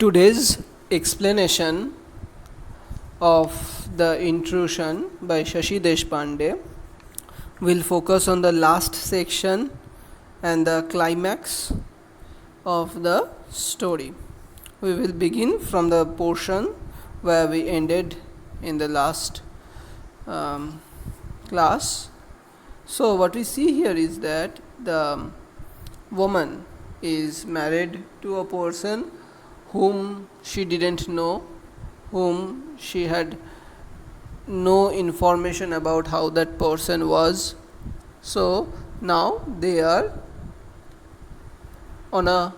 Today's explanation of the intrusion by Shashi Deshpande will focus on the last section and the climax of the story. We will begin from the portion where we ended in the last class. So what we see here is that the woman is married to a person whom she didn't know, whom she had no information about how that person was. So now they are on a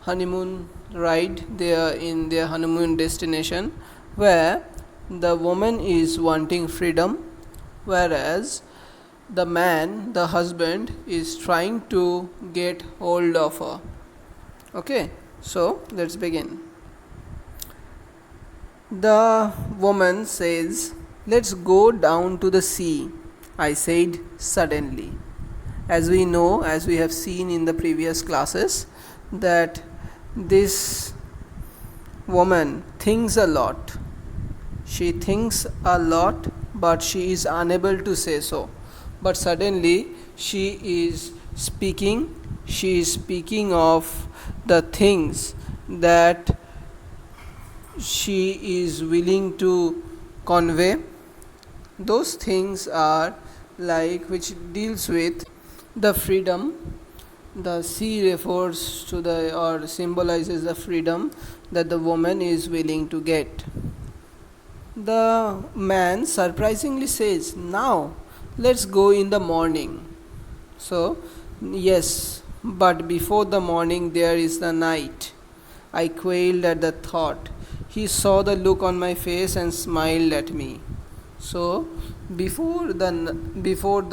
honeymoon ride, they are in their honeymoon destination, where the woman is wanting freedom, whereas the man, the husband, is trying to get hold of her. Okay, so let's begin. The woman says, "Let's go down to the sea," I said suddenly. As we know, as we have seen in the previous classes, that this woman thinks a lot. She thinks a lot, but she is unable to say so. But suddenly she is speaking of the things that she is willing to convey. Those things are like which deals with the freedom. The sea refers to the or symbolizes the freedom that the woman is willing to get. The man surprisingly says, "Now let's go in the morning." So yes, but before the morning there is the night. I quailed at the thought. He saw the look on my face and smiled at me. So before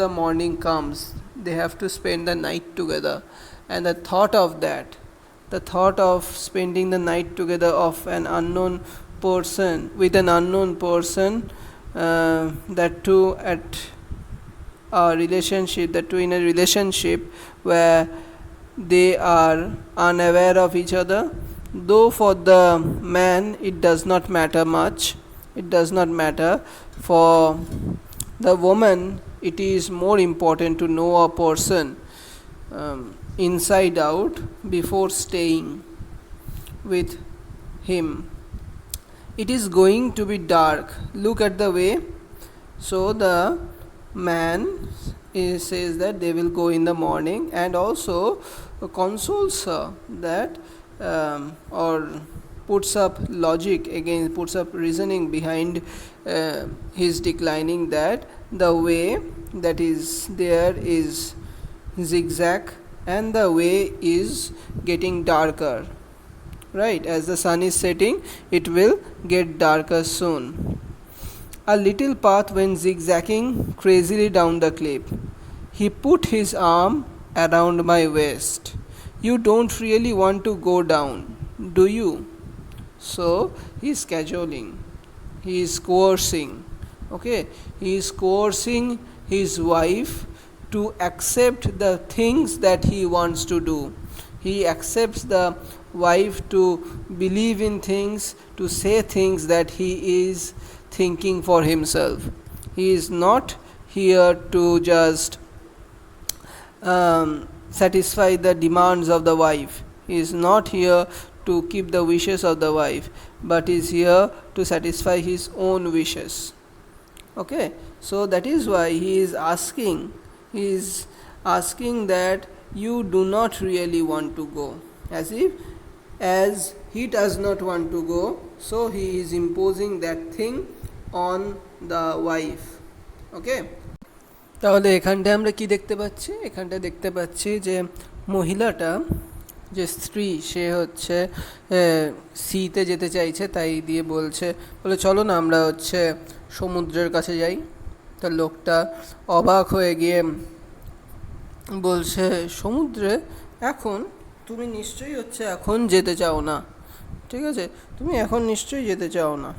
the morning comes, they have to spend the night together, and the thought of spending the night together of an unknown person with an unknown person, that too in a relationship where they are unaware of each other. Though for the man it does not matter much, it does not matter. For the woman, it is more important to know a person inside out before staying with him. It is going to be dark. Look at the way. So the man says that they will go in the morning, and also consoles her that or puts up reasoning behind his declining, that the way that is there is zigzag and the way is getting darker. Right, as the sun is setting, it will get darker soon. A little path went zigzagging crazily down the cliff. He put his arm around my waist. "You don't really want to go down, do you?" So he is cajoling, he is coercing. Okay, he is coercing his wife to accept the things that he wants to do. He accepts the wife to believe in things, to say things that he is thinking for himself. He is not here to just satisfy the demands of the wife. He is not here to keep the wishes of the wife, but is here to satisfy his own wishes. Okay, so that is why he is asking that you do not really want to go, as he does not want to go, so he is imposing that thing on the wife. Okay, তাহলে এখানটায় আমরা কি দেখতে পাচ্ছি? এখানটায় দেখতে পাচ্ছি যে মহিলাটা, যে স্ত্রী, সে হচ্ছে সিতে যেতে চাইছে, তাই দিয়ে বলে চলো না আমরা সমুদ্রের কাছে যাই। তা লোকটা অবাক হয়ে গিয়ে বলছে, "সমুদ্রে এখন? তুমি নিশ্চয়ই এখন যেতে চাও না, ঠিক আছে, তুমি এখন নিশ্চয়ই যেতে চাও না।"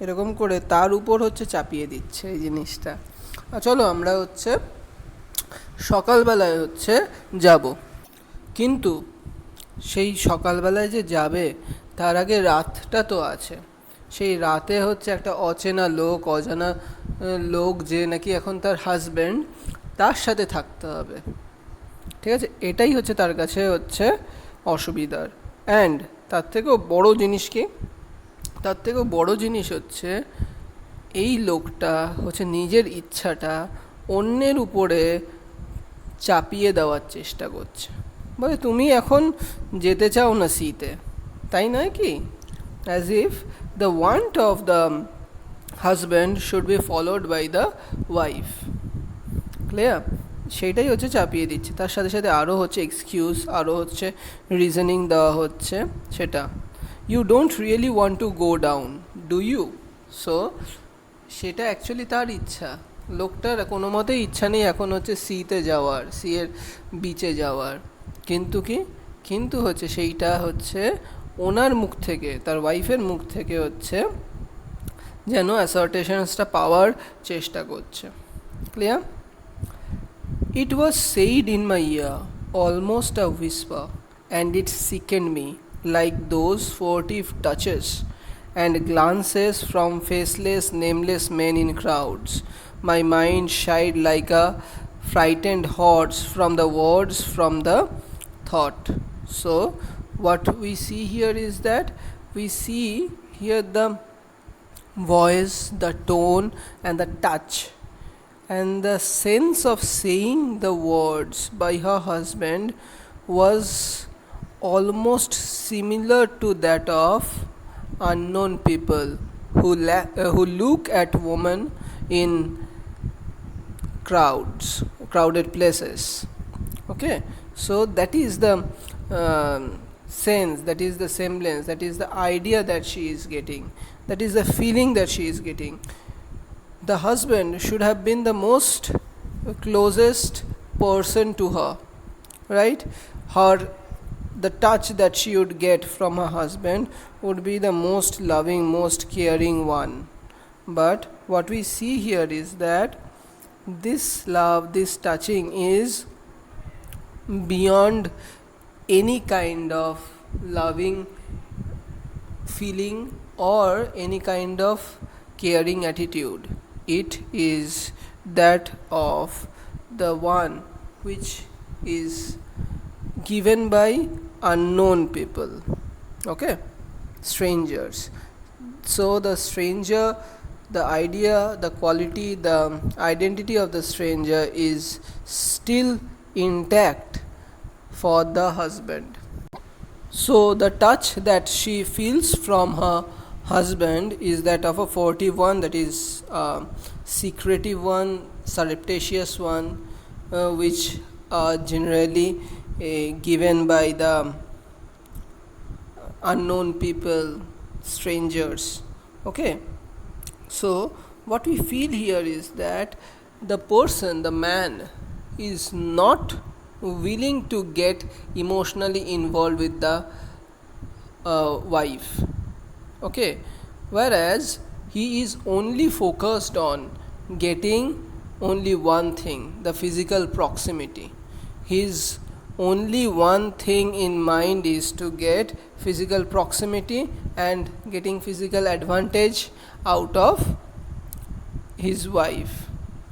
এরকম করে তার উপর চাপিয়ে দিচ্ছে এই জিনিসটা। চলো আমরা সকালবেলায় যাব। কিন্তু সেই সকালবেলায় যে যাবে, তার আগে রাতটা তো আছে, সেই রাতে হচ্ছে একটা অচেনা লোক, অজানা লোক যে নাকি এখন তার হাজব্যান্ড, তার সাথে থাকতে হবে। ঠিক আছে, এটাই হচ্ছে তার কাছে হচ্ছে অসুবিধার। অ্যান্ড তার থেকেও বড় জিনিস কি, তার থেকেও বড় জিনিস হচ্ছে এই লোকটা হচ্ছে নিজের ইচ্ছাটা অন্যের উপরে চাপিয়ে দেওয়ার চেষ্টা করছে। বলে তুমি এখন যেতে চাও না সিতে, তাই নয় কি? As if the want of the husband should be followed by the wife. Clear? সেইটাই হচ্ছে চাপিয়ে দিচ্ছে। তার সাথে সাথে আরও হচ্ছে এক্সকিউজ, আরও হচ্ছে রিজনিং দেওয়া হচ্ছে, সেটা you don't really want to go down, do you? So সেটা অ্যাকচুয়ালি তার ইচ্ছা, লোকটার কোনো মতেই ইচ্ছা নেই এখন হচ্ছে সিতে যাওয়ার, সি এর বিচে যাওয়ার। কিন্তু কি, কিন্তু হচ্ছে সেইটা হচ্ছে ওনার মুখ থেকে, তার ওয়াইফের মুখ থেকে হচ্ছে যেন অ্যাসার্টেশনসটা পাওয়ার চেষ্টা করছে। Clear? It was said in my ear, almost a whisper, and it sickened me like those furtive touches and glances from faceless, nameless men in crowds. My mind shied like a frightened horse from the words, from the thought. So, what we see here is that we see here the voice, the tone, and the touch, and the sense of saying the words by her husband was almost similar to that of unknown people who look at women in crowded places. Okay, so that is the sense, that is the semblance, that is the idea that she is getting, that is the feeling that she is getting. The husband should have been the most closest person to her, right? The touch that she would get from her husband would be the most loving, most caring one. But what we see here is that this love, this touching is beyond any kind of loving feeling or any kind of caring attitude. It is that of the one which is given by unknown people, okay, strangers. So the stranger, the idea, the quality, the identity of the stranger is still intact for the husband. So the touch that she feels from her husband is that of a furtive one, that is secretive one, surreptitious one, which are generally given by the unknown people, strangers. Okay, so what we feel here is that the person, the man, is not willing to get emotionally involved with the wife. Okay, whereas he is only focused on getting only one thing, the physical proximity. His only one thing in mind is to get physical proximity and getting physical advantage out of his wife.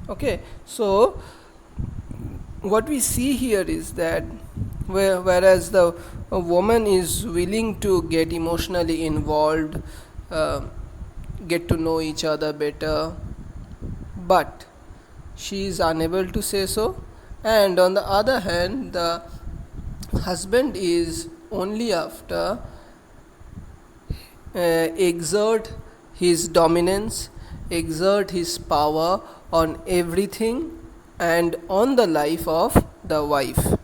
Okay, so what we see here is that whereas the woman is willing to get emotionally involved, get to know each other better, but she is unable to say so. And on the other hand, the husband is only after exert his dominance, exert his power on everything and on the life of the wife.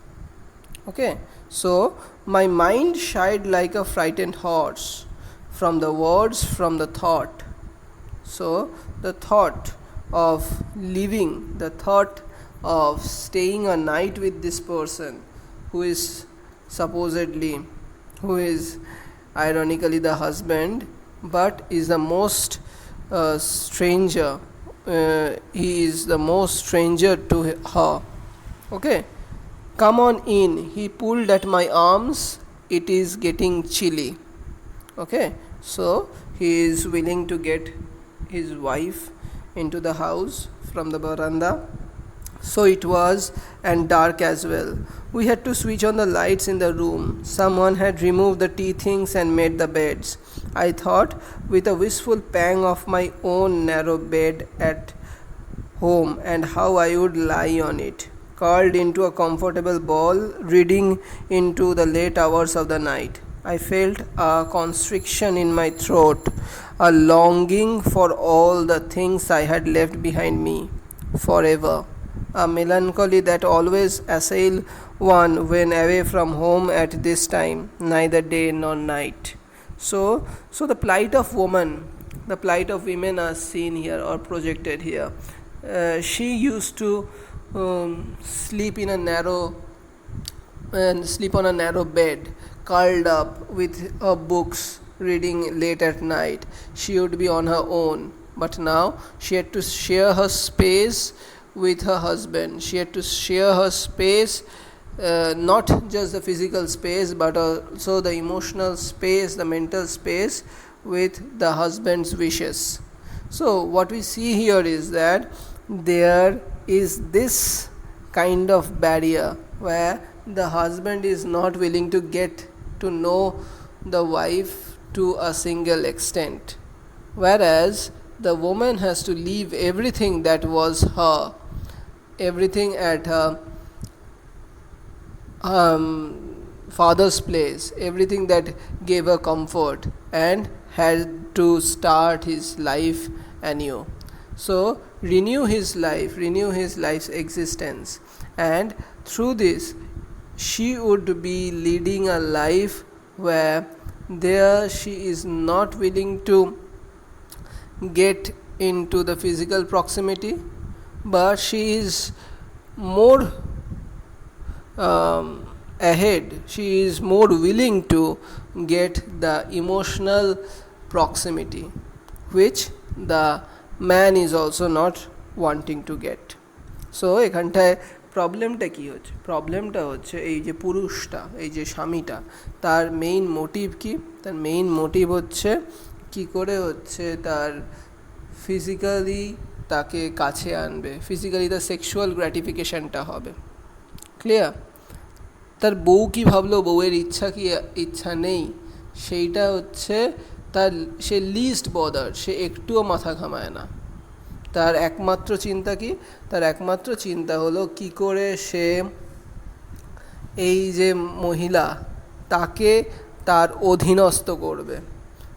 Okay, so my mind shied like a frightened horse from the words, from the thought. So the thought of living, the thought of staying a night with this person who is supposedly, who is ironically the husband, but is the most stranger, he is the most stranger to her. Okay, come on in, he pulled at my arms, it is getting chilly. Okay, so he is willing to get his wife into the house from the veranda. So it was, and dark as well. We had to switch on the lights in the room. Someone had removed the tea things and made the beds. I thought with a wistful pang of my own narrow bed at home and how I would lie on it, curled into a comfortable ball, reading into the late hours of the night. I felt a constriction in my throat, a longing for all the things I had left behind me forever, a melancholy that always assailed one when away from home at this time, neither day nor night. So the plight of woman, the plight of women are seen here or projected here. She used to sleep on a narrow bed, curled up with her books, reading late at night. She would be on her own, but now she had to share her space with her husband. She had to share her space, not just the physical space but also the emotional space, the mental space, with the husband's wishes. So what we see here is that there is this kind of barrier where the husband is not willing to get to know the wife to a single extent, whereas the woman has to leave everything that was her, everything at her father's place, everything that gave her comfort, and had to start his life anew. So renew his life's existence, and through this she would be leading a life where there she is not willing to get into the physical proximity, but she is more ahead, she is more willing to get the emotional proximity, which the man is also not wanting to get. So এখানটায় প্রবলেমটা কি হচ্ছে? প্রবলেমটা হচ্ছে এই যে পুরুষটা, এই যে স্বামীটা, তার মেইন মোটিভ কি? তার মেইন মোটিভ হচ্ছে কি করে হচ্ছে তার ফিজিক্যালি তাকে কাছে আনবে, ফিজিক্যালি তার সেক্সুয়াল গ্র্যাটিফিকেশনটা হবে। ক্লিয়ার? তার বউ কি ভাবলো, বউয়ের ইচ্ছা নেই, সেইটা হচ্ছে তার, সে লিস্ট বদার, সে একটুও মাথা ঘামায় না। তার একমাত্র চিন্তা কি? তার একমাত্র চিন্তা হলো কি করে সে এই যে মহিলা তাকে তার অধীনস্থ করবে,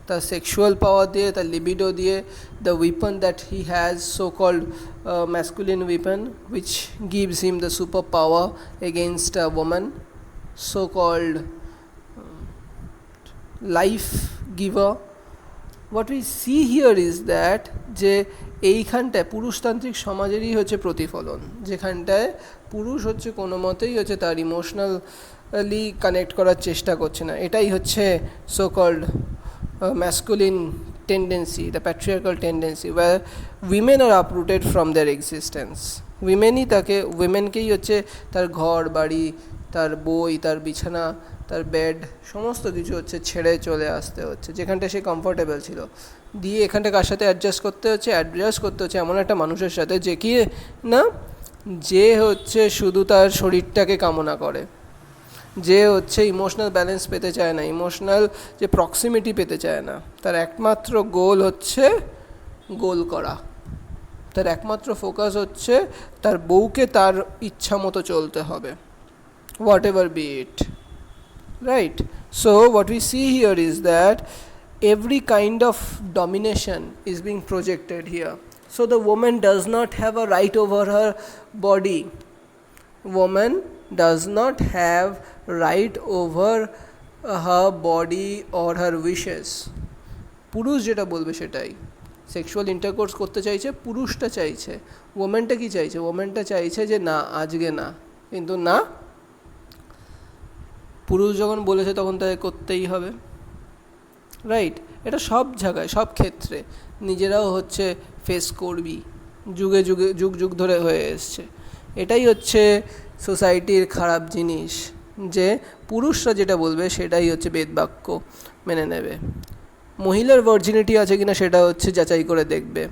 তার সেক্সুয়াল পাওয়ার দিয়ে, তার লিবিডো দিয়ে, the weapon that he has, so called masculine weapon which gives him the super power against a woman, so called life giver. What we see here is that যে এইখানটায় পুরুষতান্ত্রিক সমাজেরই হচ্ছে প্রতিফলন, যেখানটায় পুরুষ হচ্ছে কোনো মতেই হচ্ছে তার ইমোশনালি কানেক্ট করার চেষ্টা করছে না। এটাই হচ্ছে so called masculine tendency, the patriarchal tendency, where women are uprooted from their existence. womenকেই হচ্ছে তার ঘর বাড়ি, তার বই, তার বিছানা, তার বেড, সমস্ত কিছু হচ্ছে ছেড়ে চলে আসতে হচ্ছে যেখানটা সে কমফোর্টেবল ছিল, দিয়ে এখানটা কার সাথে অ্যাডজাস্ট করতে হচ্ছে এমন একটা মানুষের সাথে যে কি না, যে হচ্ছে শুধু তার শরীরটাকে কামনা করে, যে হচ্ছে ইমোশনাল ব্যালেন্স পেতে চায় না, ইমোশনাল যে প্রক্সিমিটি পেতে চায় না। তার একমাত্র গোল হচ্ছে গোল করা, তার একমাত্র ফোকাস হচ্ছে তার বউকে তার ইচ্ছা মতো চলতে হবে, what ever be it, right? So what we see here is that every kind of domination is being projected here. So the woman does not have a right over her body. Woman does not have right over her body or her wishes. পুরুষ যেটা বলবে সেটাই, sexual intercourse করতে চাইছে, পুরুষটা চাইছে। ওমেনটা কি চাইছে? ওমেনটা চাইছে যে না, আজকে না, কিন্তু না, পুরুষ যখন বলেছে তখন তাকে করতেই হবে, রাইট? এটা সব জায়গায়, সব ক্ষেত্রে নিজেরাও হচ্ছে ফেস করবি, যুগ ধরে হয়ে এসছে। এটাই হচ্ছে সোসাইটির খারাপ জিনিস, যে পুরুষরা যেটা বলবে সেটাই হচ্ছে বেদবাক্য মেনে নেবে। মহিলার ভার্জিনিটি আছে কিনা সেটা হচ্ছে যাচাই করে দেখবে,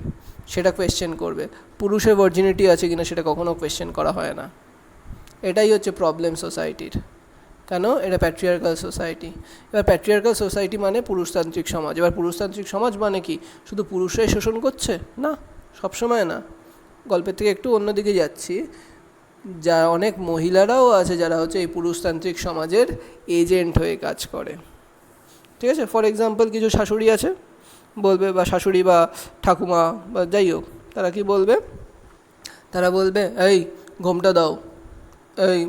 সেটা কোয়েশ্চেন করবে। পুরুষের ভার্জিনিটি আছে কিনা সেটা কখনো কোয়েশ্চেন করা হয় না। এটাই হচ্ছে প্রবলেম সোসাইটির। কেন? এটা প্যাট্রিয়ার্কাল সোসাইটি। এবার প্যাট্রিয়ার্কাল সোসাইটি মানে পুরুষতান্ত্রিক সমাজ। এবার পুরুষতান্ত্রিক সমাজ মানে কি শুধু পুরুষরাই শোষণ করছে? না, সবসময় না। গল্পের থেকে একটু অন্যদিকে যাচ্ছি, যা অনেক মহিলারাও আছে যারা হচ্ছে এই পুরুষতান্ত্রিক সমাজের এজেন্ট হয়ে কাজ করে। ঠিক আছে? ফর এক্সাম্পল, কিছু শাশুড়ি আছে বলবে, বা শাশুড়ি বা ঠাকুমা বা যাই হোক, তারা কি বলবে? তারা বলবে, এই ঘোমটা দাও, এই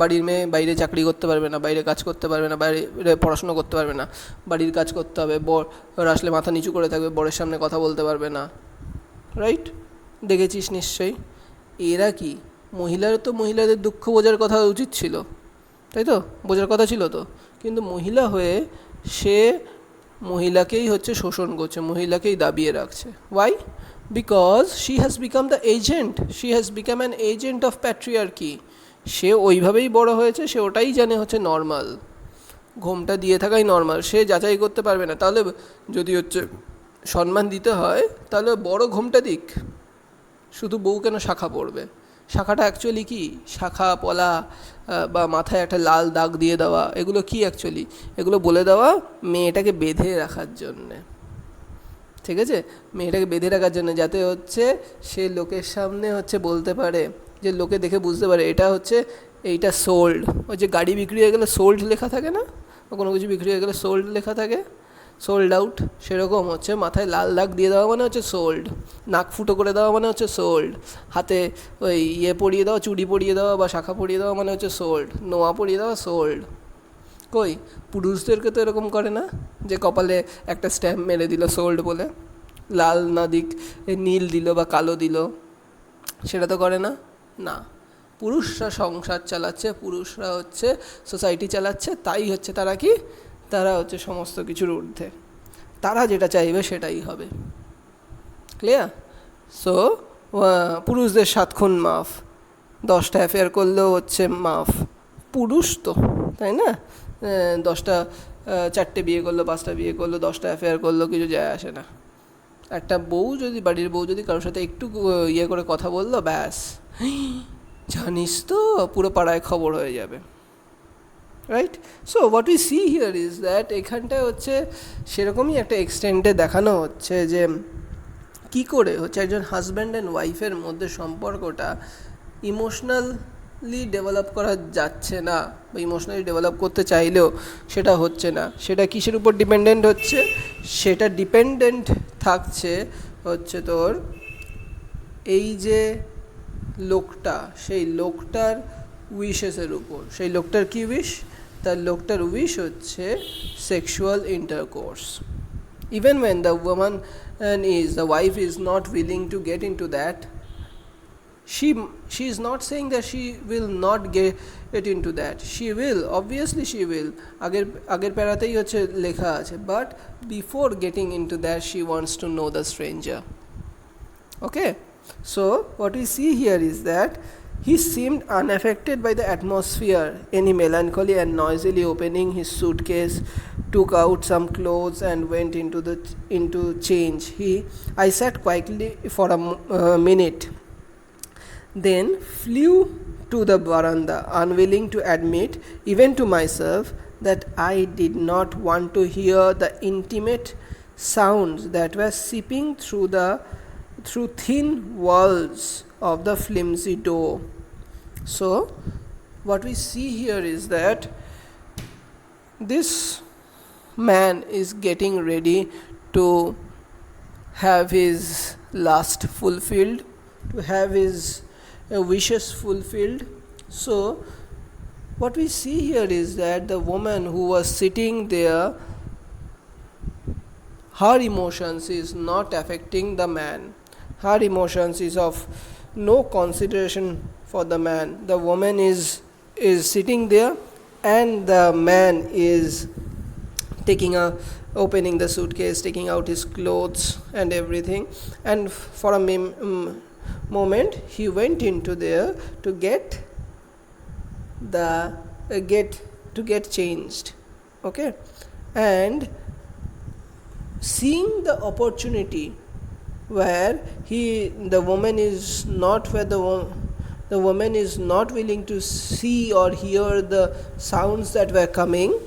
বাড়ির মেয়ে বাইরে চাকরি করতে পারবে না, বাইরে কাজ করতে পারবে না, বাইরে পড়াশুনো করতে পারবে না, বাড়ির কাজ করতে হবে, বর আসলে মাথা নিচু করে থাকবে, বরের সামনে কথা বলতে পারবে না। রাইট? দেখেছিস নিশ্চয়ই। এরা কি? মহিলারও তো মহিলাদের দুঃখ বোঝার কথা উচিত ছিল, তাই তো? বোঝার কথা ছিল তো। কিন্তু মহিলা হয়ে সে মহিলাকেই হচ্ছে শোষণ করছে, মহিলাকেই দাবিয়ে রাখছে। Why? Because she has become the agent, she has become an agent of patriarchy. সে ওইভাবেই বড় হয়েছে, সে ওটাই জানে হচ্ছে নর্মাল, ঘোমটা দিয়ে থাকাই নর্মাল। সে যাচাই করতে পারবে না। তাহলে যদি হচ্ছে সম্মান দিতে হয় তাহলে বড় ঘোমটা দিক, শুধু বউ কেন শাখা পরবে? শাখাটা অ্যাকচুয়ালি কি? শাখা পলা বা মাথায় একটা লাল দাগ দিয়ে দেওয়া, এগুলো কি অ্যাকচুয়ালি? এগুলো বলে দেওয়া মেয়েটাকে বেঁধে রাখার জন্যে। ঠিক আছে? মেয়েটাকে বেঁধে রাখার জন্য, যাতে হচ্ছে সে লোকের সামনে হচ্ছে বলতে পারে, যে লোকে দেখে বুঝতে পারে এটা হচ্ছে, এইটা সোল্ড। ওই যে গাড়ি বিক্রি হয়ে গেলে সোল্ড লেখা থাকে না, বা কোনো কিছু বিক্রি হয়ে গেলে সোল্ড লেখা থাকে, সোল্ড আউট, সেরকম হচ্ছে মাথায় লাল দাগ দিয়ে দেওয়া মানে হচ্ছে সোল্ড, নাক ফুটো করে দেওয়া মানে হচ্ছে সোল্ড, হাতে ওই ইয়ে পরিয়ে দেওয়া, চুড়ি পরিয়ে দেওয়া বা শাখা পরিয়ে দেওয়া মানে হচ্ছে সোল্ড, নোয়া পরিয়ে দেওয়া সোল্ড। কই, পুরুষদেরকে তো এরকম করে না যে কপালে একটা স্ট্যাম্প মেরে দিল সোল্ড বলে, লাল না দিক নীল দিল বা কালো দিল, সেটা তো করে না। না, পুরুষরা সংসার চালাচ্ছে, পুরুষরা হচ্ছে সোসাইটি চালাচ্ছে, তাই হচ্ছে তারা কি, তারা হচ্ছে সমস্ত কিছুর ঊর্ধ্বে, তারা যেটা চাইবে সেটাই হবে। ক্লিয়ার? সো পুরুষদের 7 খুন মাফ, 10টা অ্যাফেয়ার করলেও হচ্ছে মাফ। পুরুষ তো, তাই না? 10টা 4টে বিয়ে করলো, 5টা বিয়ে করলো, 10টা অ্যাফেয়ার করলো, কিছু যায় আসে না। একটা বউ যদি, বাড়ির বউ যদি কারোর সাথে একটু ইয়ে করে কথা বললো, ব্যাস, জানিস তো পুরো পাড়ায় খবর হয়ে যাবে। Right? So what we see here is that এখানটায় হচ্ছে সেরকমই একটা এক্সটেন্টে দেখানো হচ্ছে যে কী করে হচ্ছে একজন হাজব্যান্ড অ্যান্ড ওয়াইফের মধ্যে সম্পর্কটা ইমোশনালি ডেভেলপ করা যাচ্ছে না, বা ইমোশনালি ডেভেলপ করতে চাইলেও সেটা হচ্ছে না। সেটা কিসের উপর ডিপেন্ডেন্ট হচ্ছে? সেটা ডিপেন্ডেন্ট থাকছে হচ্ছে তোর এই যে লোকটা, সেই লোকটার উইশেসের উপর। সেই লোকটার কী উইশ? তার লোকটার উইশ হচ্ছে sexual intercourse. Even when the woman the wife is not willing to get into that, she is not saying that she will not get into that. She will, obviously she will. আগের প্যারাতেই হচ্ছে লেখা আছে, but before getting into that she wants to know the stranger. Okay? So what we see here is that he seemed unaffected by the atmosphere, any melancholy, and noisily opening his suitcase, took out some clothes and went into change. I sat quietly for a minute, then flew to the veranda, unwilling to admit even to myself that I did not want to hear the intimate sounds that were seeping through thin walls of the flimsy door. So what we see here is that this man is getting ready to have his lust fulfilled, to have his wishes fulfilled. So what we see here is that the woman who was sitting there, her emotions is not affecting the man. Her emotions is of no consideration for the man. The woman is sitting there, and the man is opening the suitcase, taking out his clothes and everything, and for a moment he went into there to get changed. Okay? And seeing the opportunity where the woman is not where the woman is not willing to see or hear the sounds that were coming.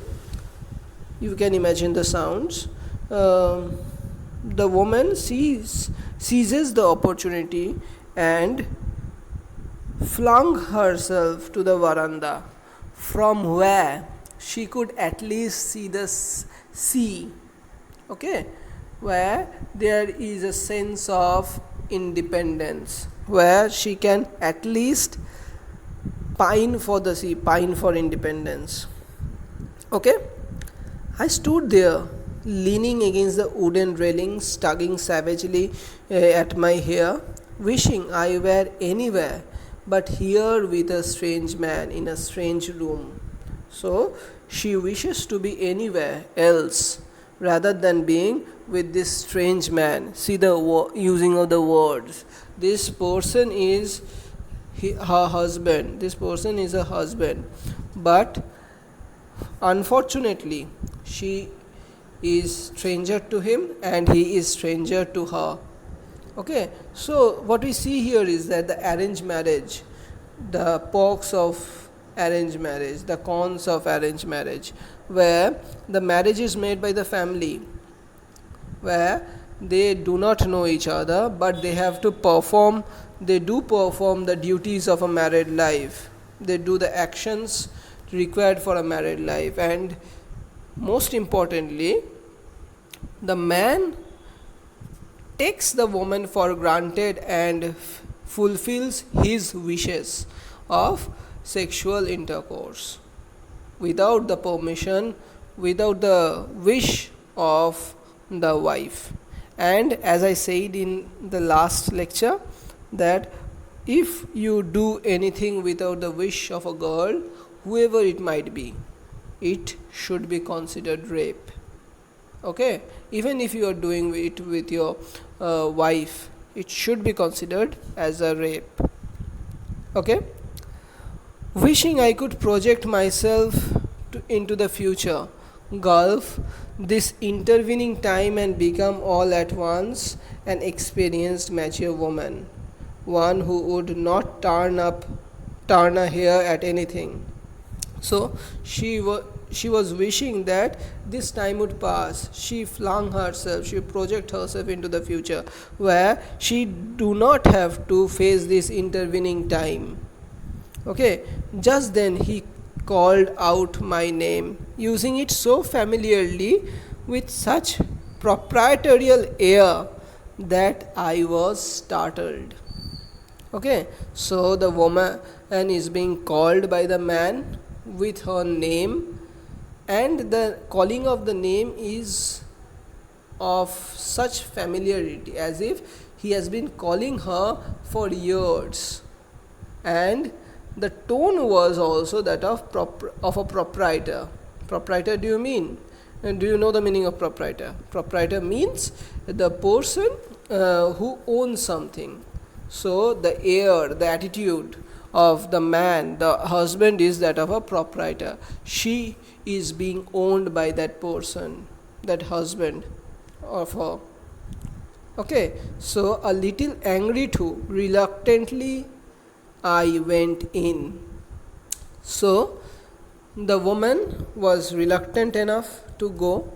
You can imagine the sounds. The woman seizes the opportunity and flung herself to the veranda, from where she could at least see the sea. Okay, where there is a sense of independence, where she can at least pine for the sea, pine for independence. Okay, I stood there, leaning against the wooden railings, tugging savagely at my hair, wishing I were anywhere but here with a strange man in a strange room. So she wishes to be anywhere else rather than being with this strange man. See the using of the words. This person is her husband. This person is a husband. But unfortunately, she is stranger to him and he is stranger to her. Okay, so what we see here is that the arranged marriage, the perks of arranged marriage, the cons of arranged marriage, where the marriage is made by the family, where they do not know each other but they have to perform, they do perform the duties of a married life, they do the actions required for a married life, and most importantly, the man takes the woman for granted and fulfills his wishes of sexual intercourse without the permission, without the wish of the wife. And as I said in the last lecture, that if you do anything without the wish of a girl, whoever it might be, it should be considered rape. Okay, even if you are doing it with your wife, it should be considered as a rape. Okay, wishing I could project myself into the future, gulf this intervening time and become all at once an experienced mature woman, one who would not turn a hair at anything. So she was wishing that this time would pass. She flung herself, she project herself into the future where she do not have to face this intervening time. Okay, just then he called out my name, using it so familiarly with such proprietorial air that I was startled. Okay, so the woman is being called by the man with her name, and the calling of the name is of such familiarity as if he has been calling her for years, and the tone was also that of a proprietor. Proprietor, do you mean? And do you know the meaning of proprietor? Proprietor means the person who owns something. So the air, the attitude of the man, the husband, is that of a proprietor. She is being owned by that person, that husband of her. Okay, so a little angry too, reluctantly I went in. So the woman was reluctant enough to go,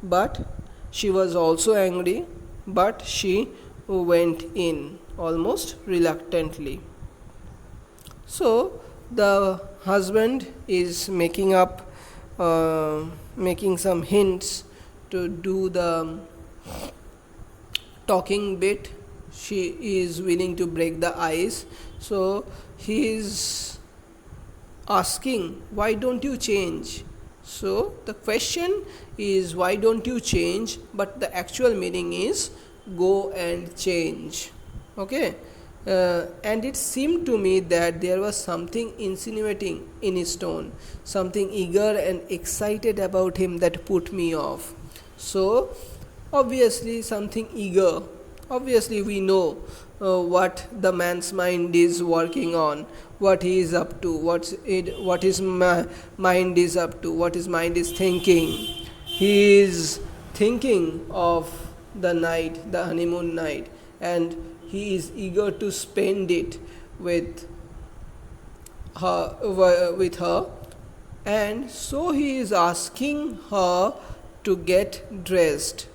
but she was also angry, but she went in almost reluctantly. So the husband is making some hints to do the talking bit. She is willing to break the ice. So he is asking, why don't you change? So the question is, why don't you change? But the actual meaning is, go and change. Okay, and it seemed to me that there was something insinuating in his tone, something eager and excited about him that put me off. So obviously something eager. Obviously we know what the man's mind is working on, what he is up to, what his mind is up to, what his mind is thinking. He is thinking of the night, the honeymoon night, and he is eager to spend it with her, and so he is asking her to get dressed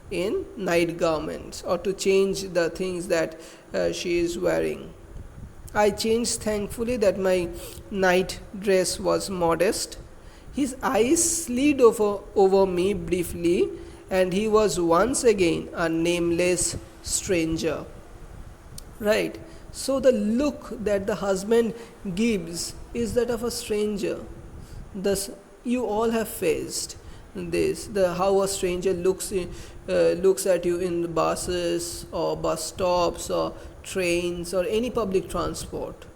in night garments or to change the things that she is wearing. I changed thankfully that my night dress was modest. His eyes slid over me briefly, and he was once again a nameless stranger. Right? So the look that the husband gives is that of a stranger. Thus, you all have faced this, the how a stranger looks at you in the buses or bus stops or trains or any public transport,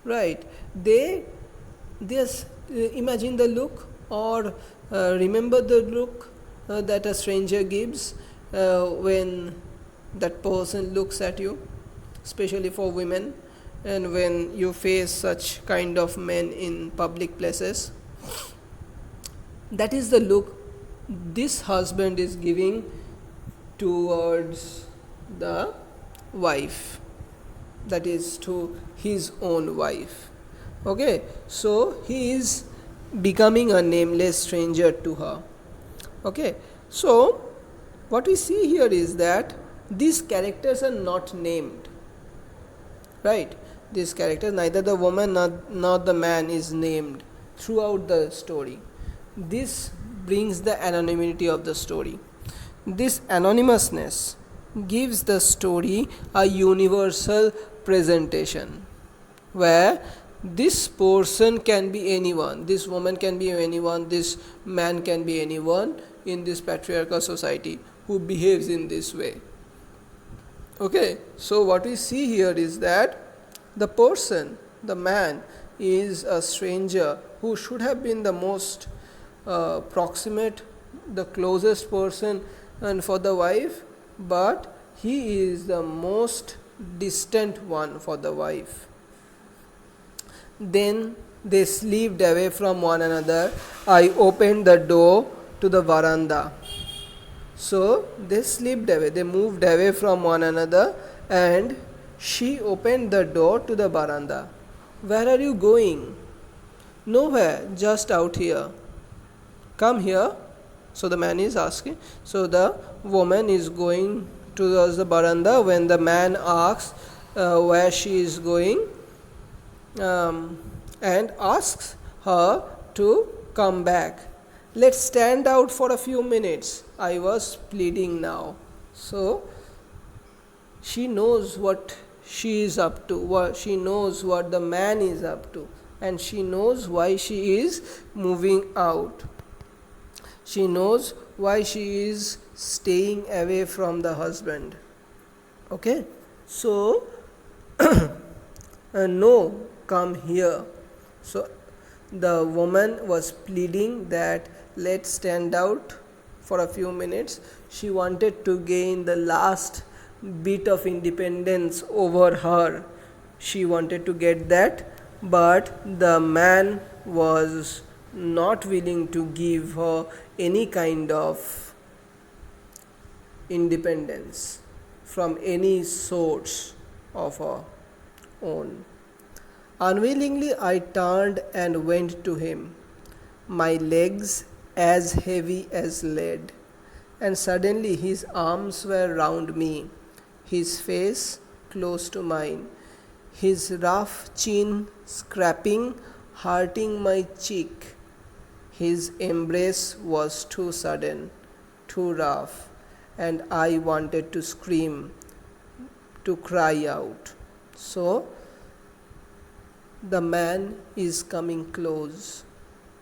right? They just imagine the look, or remember the look that a stranger gives when that person looks at you, especially for women, and when you face such kind of men in public places. That is the look this husband is giving towards the wife, that is to his own wife. Okay, so he is becoming a nameless stranger to her. Okay, so what we see here is that these characters are not named, right? These characters, neither the woman nor the man is named throughout the story. This brings the anonymity of the story. This anonymousness gives the story a universal presentation, where this person can be anyone, this woman can be anyone, this man can be anyone in this patriarchal society who behaves in this way. Okay, so what we see here is that the person, the man, is a stranger who should have been the most proximate, the closest person and for the wife, but he is the most distant one for the wife. Then they slipped away from one another. I opened the door to the veranda. So they slipped away, they moved away from one another, and she opened the door to the veranda. Where are you going? Nowhere, just out here. Come here. So the man is asking. So the woman is going towards the veranda when the man asks where she is going, and asks her to come back. Let's stand out for a few minutes. I was pleading now. So she knows what she is up to, she knows what the man is up to, and she knows why she is moving out. She knows why she is staying away from the husband. Okay, so no, come here. So the woman was pleading that let's stand out for a few minutes. She wanted to gain the last bit of independence over her. She wanted to get that, but the man was not willing to give her any kind of independence from any source of her own. Unwillingly, I turned and went to him, my legs as heavy as lead, and suddenly his arms were round me, his face close to mine, his rough chin scraping, hurting my cheek. His embrace was too sudden, too rough, and I wanted to scream, to cry out. So the man is coming close.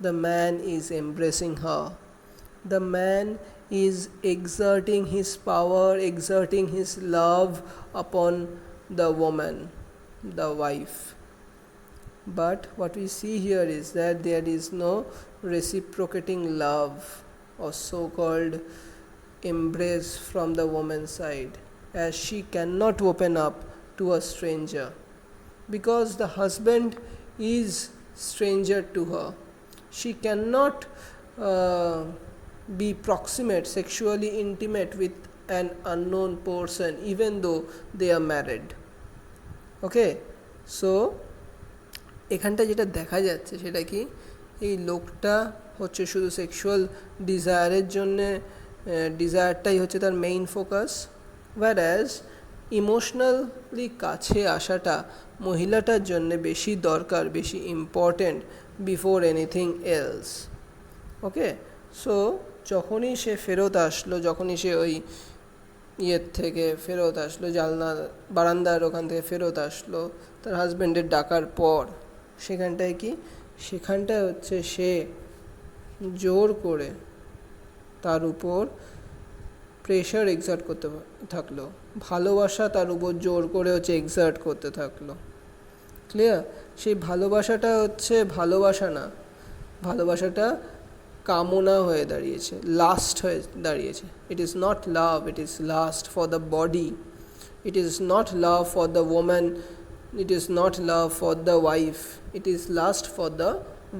The man is embracing her. The man is exerting his power, exerting his love upon the woman, the wife. But what we see here is that there is no reciprocating love or so-called embrace from the woman's side, as she cannot open up to a stranger, because the husband is stranger to her. She cannot be proximate, sexually intimate with an unknown person even though they are married. Okay, so এখানটা যেটা দেখা যাচ্ছে সেটা কি, এই লোকটা হচ্ছে শুধু সেক্সুয়াল ডিজায়ারের জন্যে, ডিজায়ারটাই হচ্ছে তার মেইন ফোকাস, whereas ইমোশনালি কাছে আসাটা মহিলাটার জন্য বেশি দরকার, বেশি ইম্পর্ট্যান্ট বিফোর এনিথিং এলস। ওকে, সো যখনই সে ফেরত আসলো, যখনই সে ওই ইয়ের থেকে ফেরত আসলো, জানলা বারান্দার ওখান থেকে ফেরত আসলো তার হাজব্যান্ডের ডাকার পর, সেখানটায় কি, সেখানটায় হচ্ছে সে জোর করে তার উপর প্রেশার এক্সার্ট করতে থাকলো, ভালোবাসা তার উপর জোর করে হচ্ছে এক্সার্ট করতে থাকলো। ক্লিয়ার? সেই ভালোবাসাটা হচ্ছে ভালোবাসা না, ভালোবাসাটা কামনা হয়ে দাঁড়িয়েছে, লাস্ট হয়ে দাঁড়িয়েছে। It is not love, it is last for the body, it is not love for the woman, it is not love for the wife, it is last for the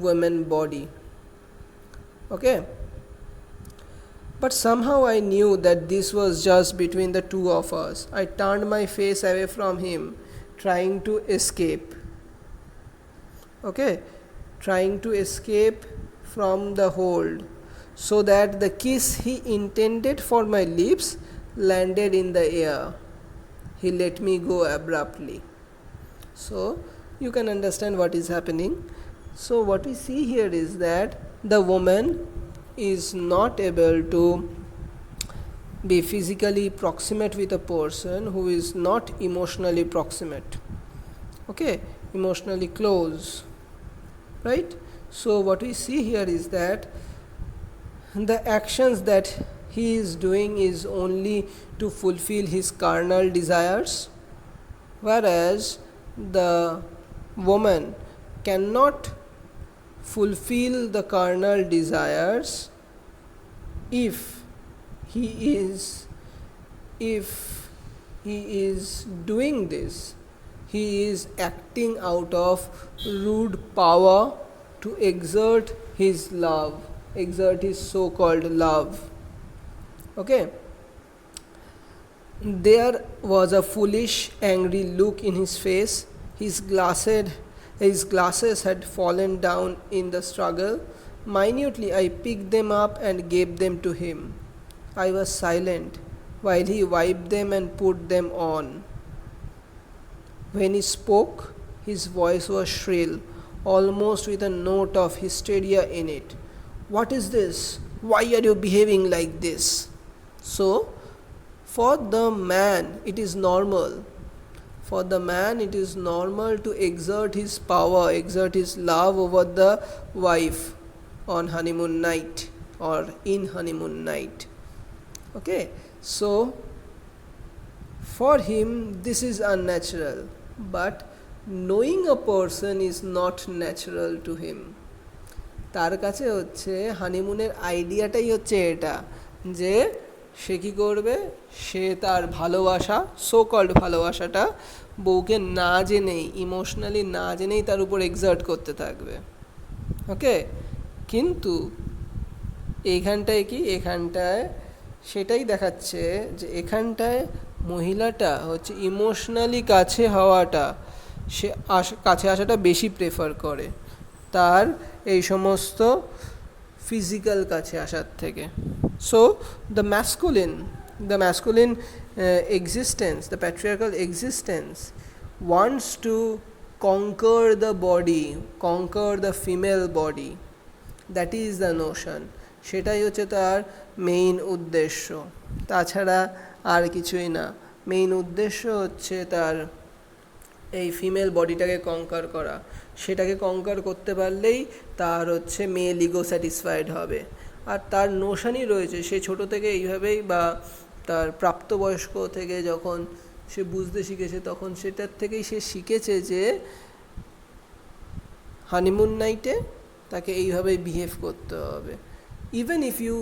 women body. Okay, but somehow I knew that this was just between the two of us. I turned my face away from him, trying to escape. Okay, trying to escape from the hold, so that the kiss he intended for my lips landed in the air. He let me go abruptly. So you can understand what is happening. So what we see here is that the woman is not able to be physically proximate with a person who is not emotionally proximate. Okay, emotionally close, right? So what we see here is that the actions that he is doing is only to fulfill his carnal desires, whereas the woman cannot fulfill the carnal desires if he is doing this, he is acting out of rude power to exert his love, exert his so-called love. Okay, there was a foolish, angry look in his face. His glasses had fallen down in the struggle. Minutely I picked them up and gave them to him. I was silent while he wiped them and put them on. When he spoke, his voice was shrill, almost with a note of hysteria in it. What is this? Why are you behaving like this? So, for the man, it is normal. For the man, it is normal to exert his power, exert his love over the wife on honeymoon night or in honeymoon night. Okay, so for him, this is unnatural. But knowing a person is not natural to him. তার কাছে হচ্ছে হানিমুনের আইডিয়াটাই হচ্ছে এটা, যে সে কী করবে, সে তার ভালোবাসা, so called ভালোবাসাটা বউকে না জেনেই, ইমোশনালি না জেনেই তার উপর এক্সার্ট করতে থাকবে। ওকে, কিন্তু এইখানটায় কি, এখানটায় সেটাই দেখাচ্ছে যে এখানটায় মহিলাটা হচ্ছে ইমোশনালি কাছে হওয়াটা, সে কাছে আসাটা বেশি প্রেফার করে তার এই সমস্ত ফিজিক্যাল কাছে আসার থেকে। So the masculine existence, the patriarchal existence wants to conquer the body, conquer the female body. That is the notion. সেটাই হচ্ছে তার মেইন উদ্দেশ্য, তাছাড়া আর কিছুই না। মেইন উদ্দেশ্য হচ্ছে তার এই ফিমেল বডিটাকে কঙ্কার করা। সেটাকে কঙ্কার করতে পারলেই তার হচ্ছে মেল ইগো স্যাটিসফাইড হবে। আর তার নোশনই রয়েছে, সে ছোটো থেকে এইভাবেই, বা তার প্রাপ্তবয়স্ক থেকে যখন সে বুঝতে শিখেছে তখন সেটার থেকেই সে শিখেছে যে হানিমুন নাইটে তাকে এইভাবেই বিহেভ করতে হবে, even if you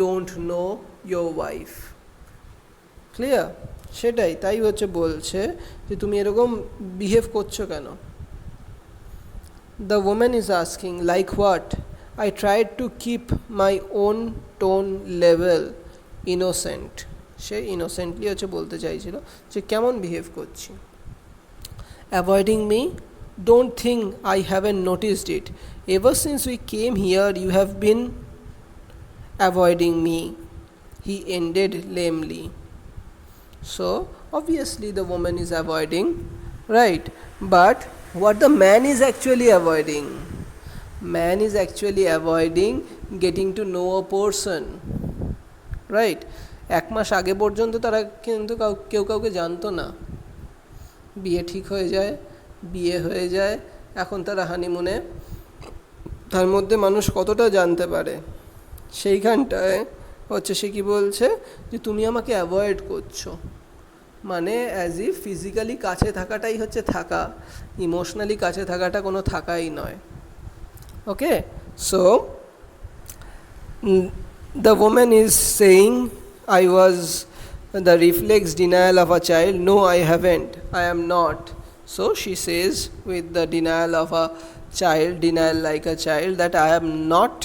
don't know your wife. Clear? সেটাই, তাই হচ্ছে বলছে যে তুমি এরকম বিহেভ করছো কেন। The woman is asking, like what? I tried to keep my own tone level innocent. Say innocently হচ্ছে বলতে চাইছিল যে কেমন বিহেভ করছি. Avoiding me? Don't think I haven't noticed it. Ever since we came here, you have been avoiding me, he ended lamely. So obviously the woman is avoiding, right? But what the man is actually avoiding? Man is actually avoiding getting to know a person, right? এক মাস আগে পর্যন্ত তারা কিন্তু কেউ কাউকে জানতো না. বিয়ে ঠিক হয়ে যায়, বিয়ে হয়ে যায়, এখন তারা হানিমুনে. তার মধ্যে মানুষ কতটা জানতে পারে সেইখানটায় হচ্ছে সে কি বলছে যে তুমি আমাকে অ্যাভয়েড করছো, মানে অ্যাজ ইফ ফিজিক্যালি কাছে থাকাটাই হচ্ছে থাকা, ইমোশনালি কাছে থাকাটা কোনো থাকাই নয়. Okay, so the woman is saying I was the reflex denial of a child. No, I haven't. I am not. So she says with the denial of a child, denial like a child, that I am not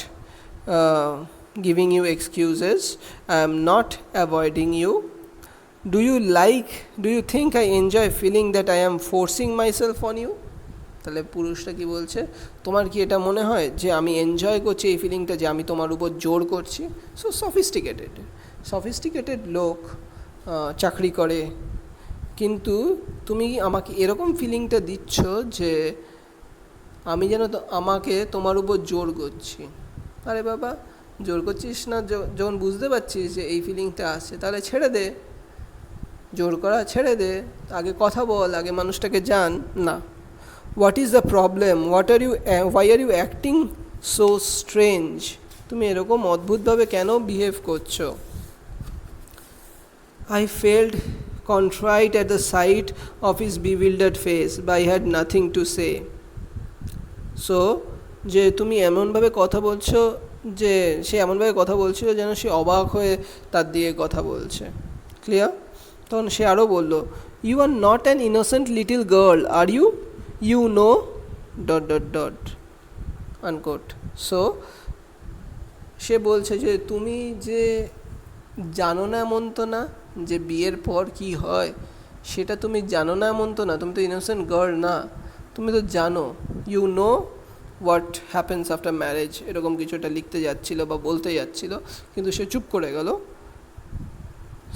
giving you excuses. I am not avoiding you. Do you think I enjoy feeling that I am forcing myself on you? তাহলে পুরুষটা কি বলছে, তোমার কি এটা মনে হয় যে আমি এনজয় করছি এই ফিলিংটা, যে আমি তোমার উপর জোর করছি? সো সফিস্টিকেটেড লোক চাকরি করে, কিন্তু তুমি আমাকে এরকম ফিলিংটা দিচ্ছ যে আমি যেন আমাকে তোমার উপর জোর করছি. আরে বাবা, জোর করছিস না, যখন বুঝতে পারছিস যে এই ফিলিংটা আসছে তাহলে ছেড়ে দে, জোর করা ছেড়ে দে, আগে কথা বল, আগে মানুষটাকে জান না. What is the problem? Why are you acting so strange? তুমি এরকম অদ্ভুতভাবে কেন বিহেভ করছো? I felt contrite at the sight of his bewildered face, but I had nothing to say. So যে তুমি এমনভাবে কথা বলছো, যে সে এমনভাবে কথা বলছিল যেন সে অবাক হয়ে তার দিয়ে কথা বলছে. ক্লিয়ার? তখন সে আরও বলল, you are not an innocent little girl, are you? You know ... unquote. So সে বলছে যে তুমি যে জানো না এমন তো না যে বিয়ের পর কি হয়, সেটা তুমি জানো না এমন তো না, তুমি তো ইনোসেন্ট গার্ল না, তুমি তো জানো. You know what happens after marriage, এরকম কিছু একটা লিখতে যাচ্ছিল বা বলতে যাচ্ছিল, কিন্তু সে চুপ করে গেল.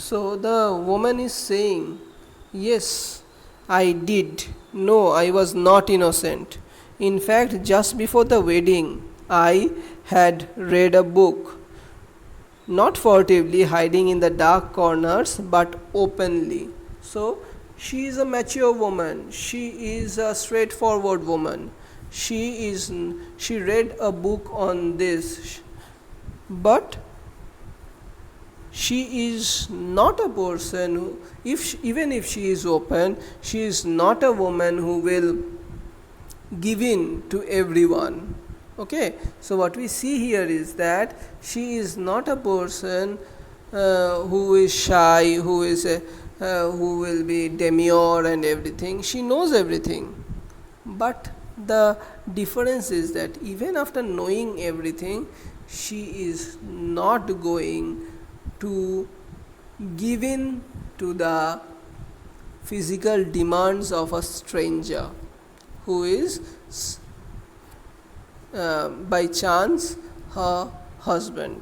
So the woman is saying, yes I did no I was not innocent. In fact just before the wedding I had read a book, not furtively hiding in the dark corners but openly. So she is a mature woman, she is a straightforward woman, she read a book on this, but she is not a person who, even if she is open, she is not a woman who will give in to everyone. Okay, so what we see here is that she is not a person who is shy, who will be demure and everything. She knows everything, but the difference is that even after knowing everything, she is not going to give in to the physical demands of a stranger who is by chance her husband.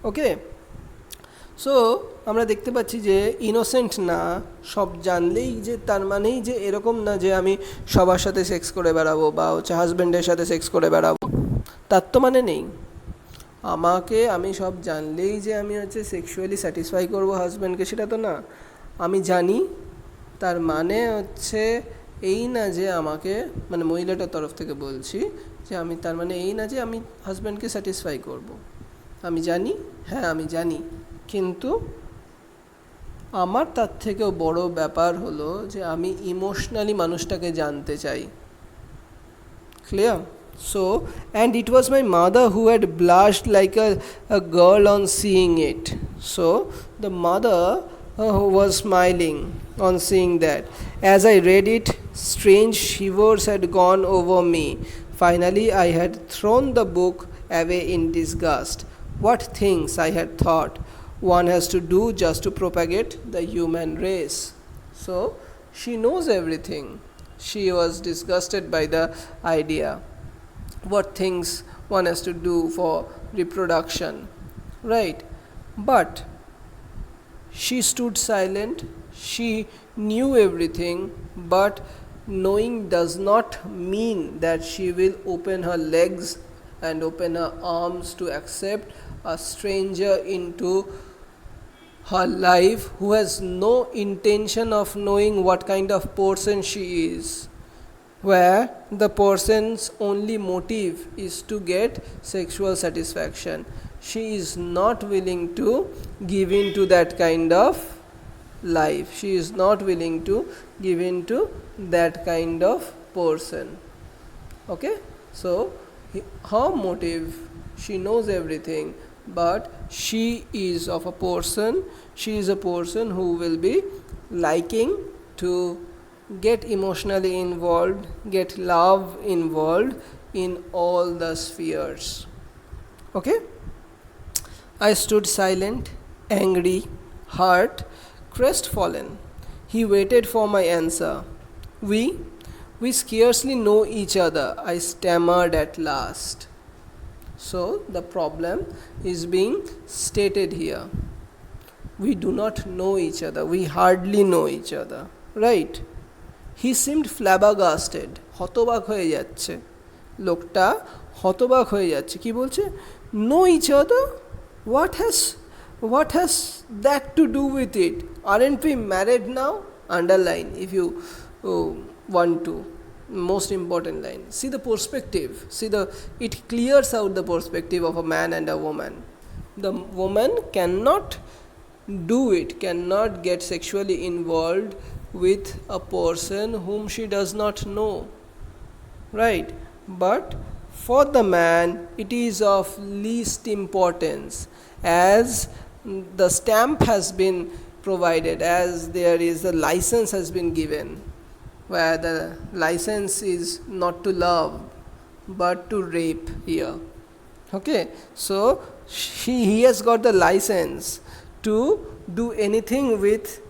Okay, so আমরা দেখতে পাচ্ছি যে innocent না, সব জানলেই যে তার মানেই যে এরকম না যে আমি সবার সাথে সেক্স করে বেড়াবো বা হচ্ছে হাজব্যান্ডের সাথে সেক্স করে বেড়াবো, তার তো মানে নেই. আমি সব জানলেই যে আমি হচ্ছে সেক্সুয়ালি স্যাটিসফাই করবো হাজব্যান্ডকে, সেটা তো না. আমি জানি, তার মানে হচ্ছে এই না যে আমাকে, মানে মহিলাটার তরফ থেকে বলছি, যে আমি তার মানে এই না যে আমি হাজব্যান্ডকে স্যাটিসফাই করব. আমি জানি, হ্যাঁ আমি জানি, কিন্তু আমার তার থেকেও বড় ব্যাপার হলো যে আমি ইমোশনালি মানুষটাকে জানতে চাই. Clear? So, and it was my mother who had blushed like a girl on seeing it. So the mother was smiling on seeing that. As I read it, strange shivers had gone over me, Finally, I had thrown the book away in disgust. What things I had thought one has to do just to propagate the human race. So, she knows everything. She was disgusted by the idea. What things one has to do for reproduction. Right. But she stood silent. She knew everything, but knowing does not mean that she will open her legs and open her arms to accept a stranger into her life who has no intention of knowing what kind of person she is, where the person's only motive is to get sexual satisfaction. She is not willing to give in to that kind of life. She is not willing to give in to that kind of person. Okay? So, her motive, she knows everything, but she is of a person, she is a person who will be liking to get emotionally involved, get love involved in all the spheres. Okay? I stood silent, angry, hurt, crestfallen. He waited for my answer. We scarcely know each other, I stammered at last. So, the problem is being stated here. We do not know each other, we hardly know each other, right? He seemed flabbergasted, হতবাক হয়ে যাচ্ছে লোকটা, হতবাক হয়ে যাচ্ছে কি বলছে, know each other, what has that to do with it? Aren't we married now? Underline if you want to. Most important line. See the perspective. It clears out the perspective of a man and a woman. The woman cannot do it, cannot get sexually involved with a person whom she does not know. Right? But for the man, it is of least importance, as the stamp has been provided, as there is a license has been given, where the license is not to love but to rape here. Okay, so he has got the license to do anything with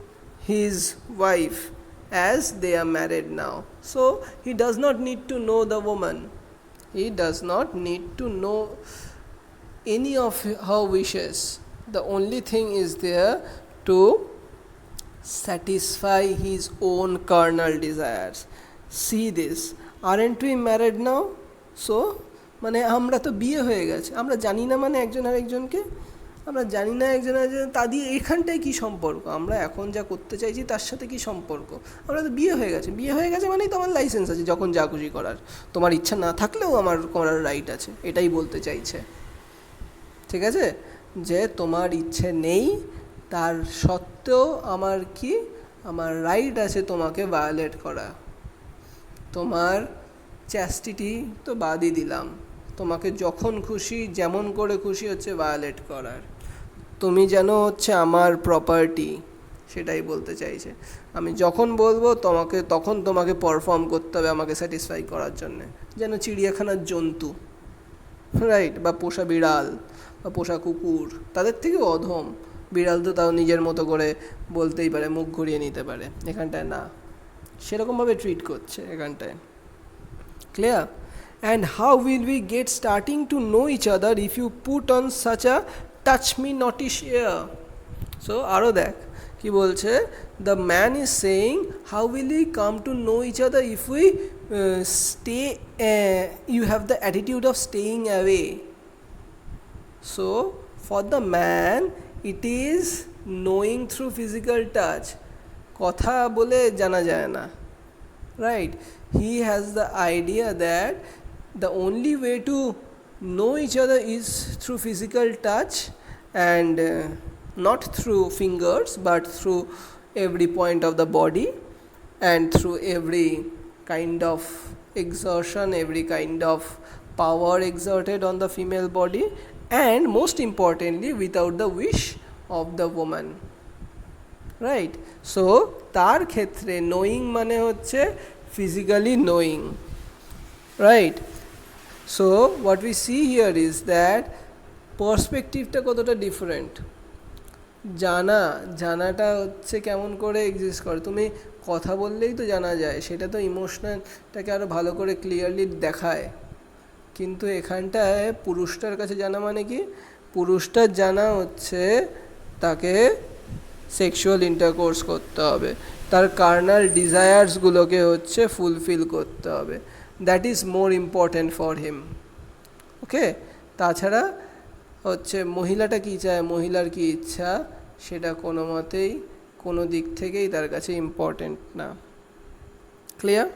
his wife as they are married now. So he does not need to know the woman, he does not need to know any of her wishes. The only thing is there to satisfy his own carnal desires. See this, aren't we married now? So মানে আমরা তো বিয়ে হয়ে গেছে, আমরা জানি না মানে একজন আর একজনকে, আমরা জানি না একজন আরেকজন, তা দিয়ে এখানটায় কী সম্পর্ক, আমরা এখন যা করতে চাইছি তার সাথে কী সম্পর্ক, আমরা তো বিয়ে হয়ে গেছে মানেই তো আমার লাইসেন্স আছে যখন যা খুশি করার, তোমার ইচ্ছা না থাকলেও আমার করার রাইট আছে, এটাই বলতে চাইছে। ঠিক আছে, যে তোমার ইচ্ছে নেই তার সত্ত্বেও আমার রাইট আছে তোমাকে ভায়োলেট করা। তোমার চ্যাস্টিটি তো বাদই দিলাম, তোমাকে যখন খুশি যেমন করে খুশি হচ্ছে ভায়োলেট করার, তুমি যেন হচ্ছে আমার প্রপার্টি, সেটাই বলতে চাইছে। আমি যখন বলবো তখন তোমাকে পারফর্ম করতে হবে আমাকে স্যাটিসফাই করার জন্যে, যেন চিড়িয়াখানার জন্তু, রাইট, বা পোষা বিড়াল বা পোষা কুকুর, তাদের থেকেও অধম। বিড়াল তো তাও নিজের মতো করে বলতেই পারে, মুখ ঘুরিয়ে নিতে পারে, এখানটায় না, সেরকমভাবে ট্রিট করছে এখানটায়। Clear? And how will we get starting to know each other if you put on such a touch me notish air? So আরও দেখ কি বলছে, the man is saying how will we come to know each other if we you have the attitude of staying away. So for the man it is knowing through physical touch, কথা বলে জানা যায় না, right? He has the idea that the only way to know each other is through physical touch, and not through fingers but through every point of the body and through every kind of exertion, every kind of power exerted on the female body, and most importantly without the wish of the woman, right? So তার ক্ষেত্রে knowing মানে হচ্ছে physically knowing, right? So what we see here is that পার্সপেক্টিভটা কতটা different. জানাটা হচ্ছে কেমন করে এক্সিস্ট করে, তুমি কথা বললেই তো জানা যায়, সেটা তো ইমোশনালটাকে আরও ভালো করে ক্লিয়ারলি দেখায়। কিন্তু এখানটায় পুরুষটার কাছে জানা মানে কি, পুরুষটার জানা হচ্ছে তাকে সেক্সুয়াল ইন্টারকোর্স করতে হবে, তার কার্নাল ডিজায়ার্সগুলোকে হচ্ছে ফুলফিল করতে হবে, that is more important for him. Okay, তাছাড়া হচ্ছে মহিলাটা কী চায়, মহিলার কী ইচ্ছা, সেটা কোনো মতেই কোনো দিক থেকেই তার কাছে ইম্পর্ট্যান্ট না। ক্লিয়ার?